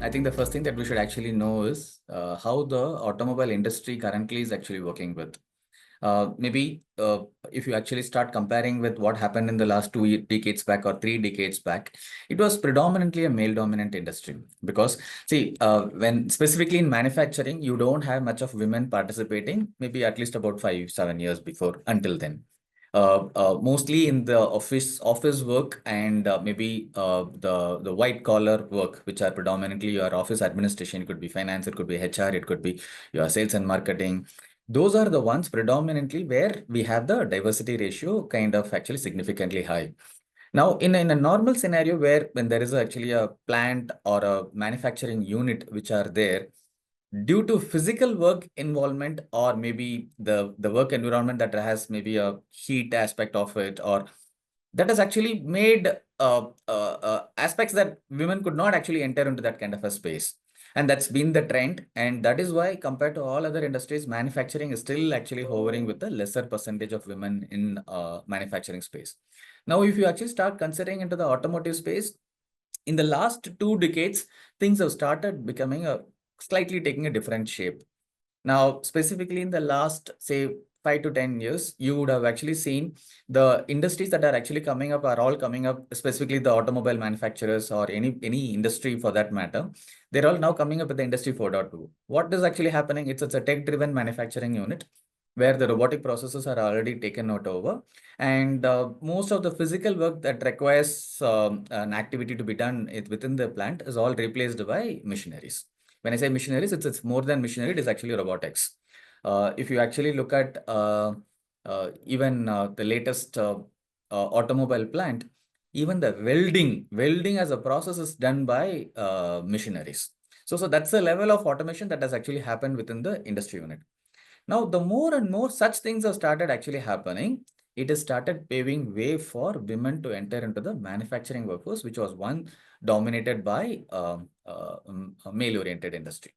I think the first thing that we should actually know is how the automobile industry currently is actually working with. Maybe if you actually start comparing with what happened in the last decades back or 3 decades back, it was predominantly a male dominant industry because see, when specifically in manufacturing, you don't have much of women participating, maybe at least about 5-7 years before until then. Mostly in the office work and maybe the white collar work, which are predominantly your office administration. It could be finance, it could be HR, it could be your sales and marketing. Those are the ones predominantly where we have the diversity ratio kind of actually significantly high. Now, in a normal scenario where when there is actually a plant or a manufacturing unit which are there, due to physical work involvement or maybe the work environment that has maybe a heat aspect of it, or that has actually made aspects that women could not actually enter into that kind of a space. And that's been the trend. And that is why compared to all other industries, manufacturing is still actually hovering with a lesser percentage of women in manufacturing space. Now, if you actually start considering into the automotive space, in the last 2 decades, things have started becoming a slightly taking a different shape. Now, specifically in the last, say, 5 to 10 years, you would have actually seen the industries that are actually coming up are all coming up, specifically the automobile manufacturers or any industry for that matter. They're all now coming up with the industry 4.2. What is actually happening? It's a tech-driven manufacturing unit where the robotic processes are already taken out over. And most of the physical work that requires an activity to be done within the plant is all replaced by machineries. When I say machineries, it's more than machinery, it is actually robotics. If you actually look at even the latest automobile plant, even the welding as a process is done by machineries. So that's the level of automation that has actually happened within the industry unit. Now, the more and more such things have started actually happening, it has started paving way for women to enter into the manufacturing workforce, which was one dominated by a male-oriented industry.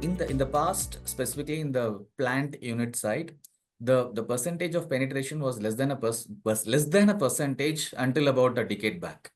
In the past, specifically in the plant unit side, the percentage of penetration was less than a percentage until about a decade back.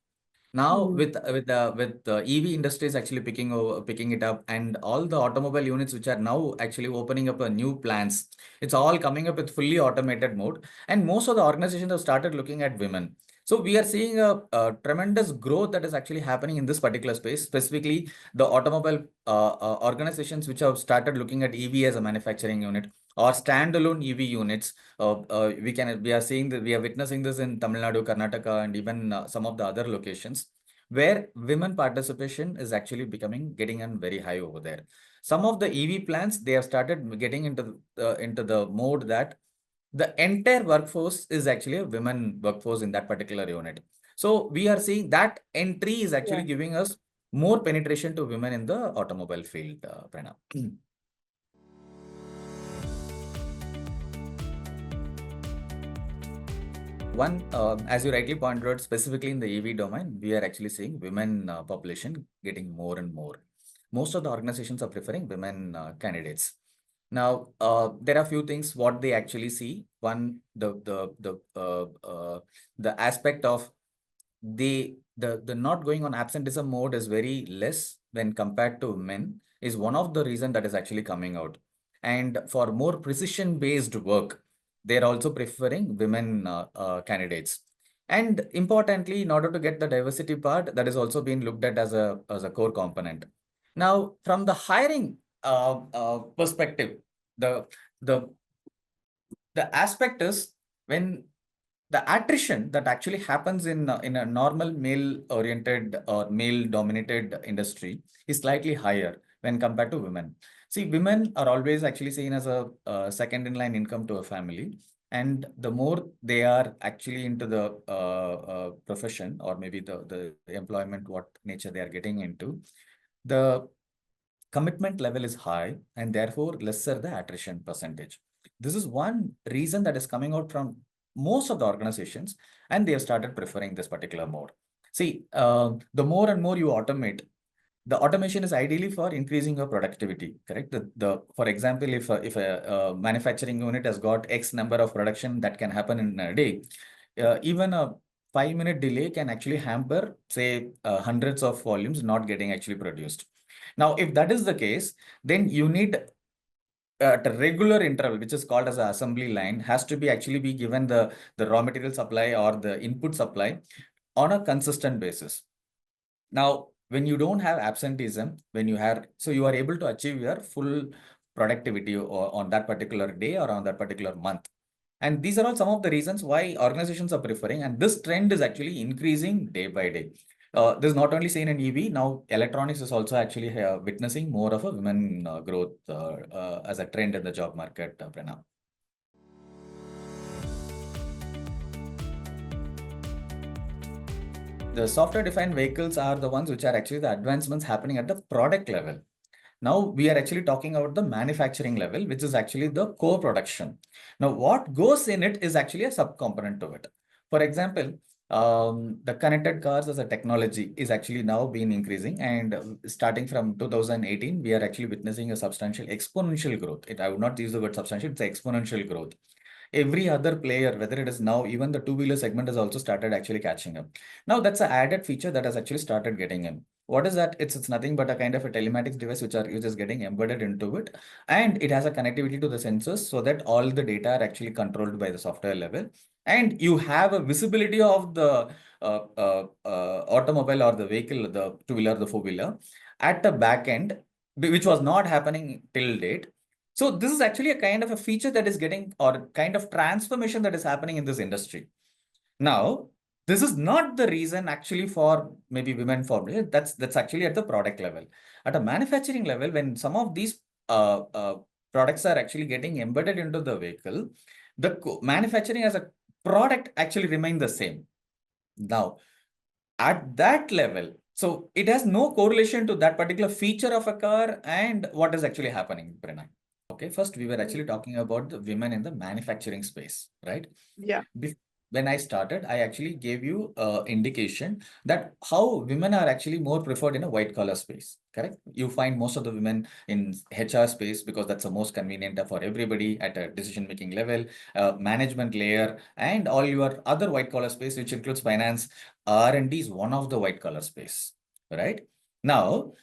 Now, with the EV industries actually picking it up, and all the automobile units which are now actually opening up a new plants, it's all coming up with fully automated mode, and most of the organizations have started looking at women. So we are seeing a tremendous growth that is actually happening in this particular space, specifically the automobile organizations which have started looking at EV as a manufacturing unit or standalone EV units. We are seeing that we are witnessing this in Tamil Nadu, Karnataka, and even some of the other locations where women participation is actually getting on very high over there. Some of the EV plants, they have started getting into the mode that the entire workforce is actually a women workforce in that particular unit. So we are seeing that entry is actually giving us more penetration to women in the automobile field, Pranav. One, as you rightly pointed out, specifically in the EV domain, we are actually seeing women population getting more and more. Most of the organizations are preferring women candidates. Now, there are a few things what they actually see. One, the aspect of the not going on absenteeism mode is very less when compared to men is one of the reason that is actually coming out. And for more precision-based work, they're also preferring women candidates. And importantly, in order to get the diversity part, that is also being looked at as a core component. Now, from the hiring perspective, the aspect is when the attrition that actually happens in a normal male-oriented or male-dominated industry is slightly higher when compared to women. See, women are always actually seen as a second-in-line income to a family. And the more they are actually into the profession or maybe the employment, what nature they are getting into, the commitment level is high and therefore lesser the attrition percentage. This is one reason that is coming out from most of the organizations, and they have started preferring this particular mode. See, the more and more you automate, the automation is ideally for increasing your productivity, correct? For example, if a manufacturing unit has got X number of production that can happen in a day, even a 5-minute delay can actually hamper, say, hundreds of volumes not getting actually produced. Now, if that is the case, then you need at a regular interval, which is called as an assembly line, has to be actually be given the raw material supply or the input supply on a consistent basis. Now, when you don't have absenteeism, when you have, so you are able to achieve your full productivity on that particular day or on that particular month. And these are all some of the reasons why organizations are preferring, and this trend is actually increasing day by day. This is not only seen in EV, now electronics is also actually witnessing more of a women growth as a trend in the job market, Pranav. The software-defined vehicles are the ones which are actually the advancements happening at the product level. Now we are actually talking about the manufacturing level, which is actually the co-production. Now what goes in it is actually a subcomponent to it. For example, the connected cars as a technology is actually now been increasing, and starting from 2018, we are actually witnessing a substantial exponential growth. I would not use the word substantial, it's exponential growth. Every other player, whether it is now, even the two-wheeler segment has also started actually catching up. Now that's an added feature that has actually started getting in. What is that? It's nothing but a kind of a telematics device which is getting embedded into it, and it has a connectivity to the sensors so that all the data are actually controlled by the software level, and you have a visibility of the automobile or the vehicle, the two-wheeler, the four-wheeler at the back end, which was not happening till date. So this is actually a kind of a feature that is getting, or kind of transformation that is happening in this industry. Now, this is not the reason actually for maybe women formula. That's actually at the product level. At a manufacturing level, when some of these products are actually getting embedded into the vehicle, the manufacturing as a product actually remain the same. Now, at that level, so it has no correlation to that particular feature of a car and what is actually happening, Pranav. Okay, first we were actually talking about the women in the manufacturing space, right? Yeah. When I started, I actually gave you indication that how women are actually more preferred in a white collar space, correct? You find most of the women in HR space because that's the most convenient for everybody at a decision making level, management layer, and all your other white collar space, which includes finance. R&D is one of the white collar space, right? Now,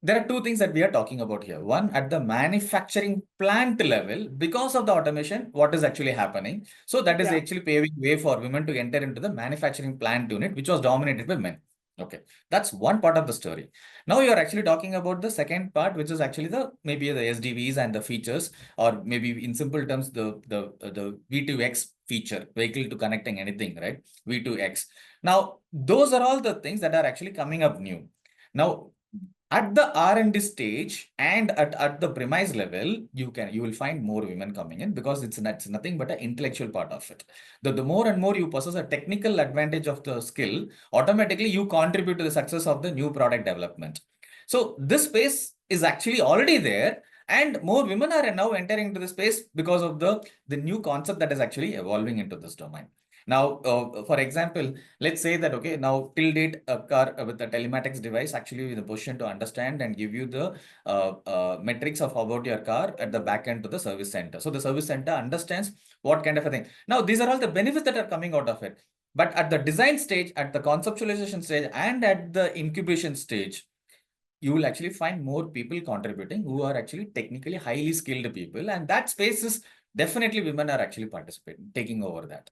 there are two things that we are talking about here. One, at the manufacturing plant level, because of the automation, what is actually happening? So that is actually paving way for women to enter into the manufacturing plant unit, which was dominated by men. Okay, that's one part of the story. Now you are actually talking about the second part, which is actually maybe the SDVs and the features, or maybe in simple terms, the V2X feature, vehicle to connecting anything, right? V2X. Now, those are all the things that are actually coming up new. Now, at the R&D stage and at the premise level, you will find more women coming in because it's nothing but an intellectual part of it. The more and more you possess a technical advantage of the skill, automatically you contribute to the success of the new product development. So this space is actually already there, and more women are now entering into the space because of the new concept that is actually evolving into this domain. Now, for example, let's say that, okay, now till date, a car with a telematics device actually is in a position to understand and give you the metrics of about your car at the back end to the service center. So the service center understands what kind of a thing. Now, these are all the benefits that are coming out of it. But at the design stage, at the conceptualization stage, and at the incubation stage, you will actually find more people contributing who are actually technically highly skilled people. And that space is definitely women are actually participating, taking over that.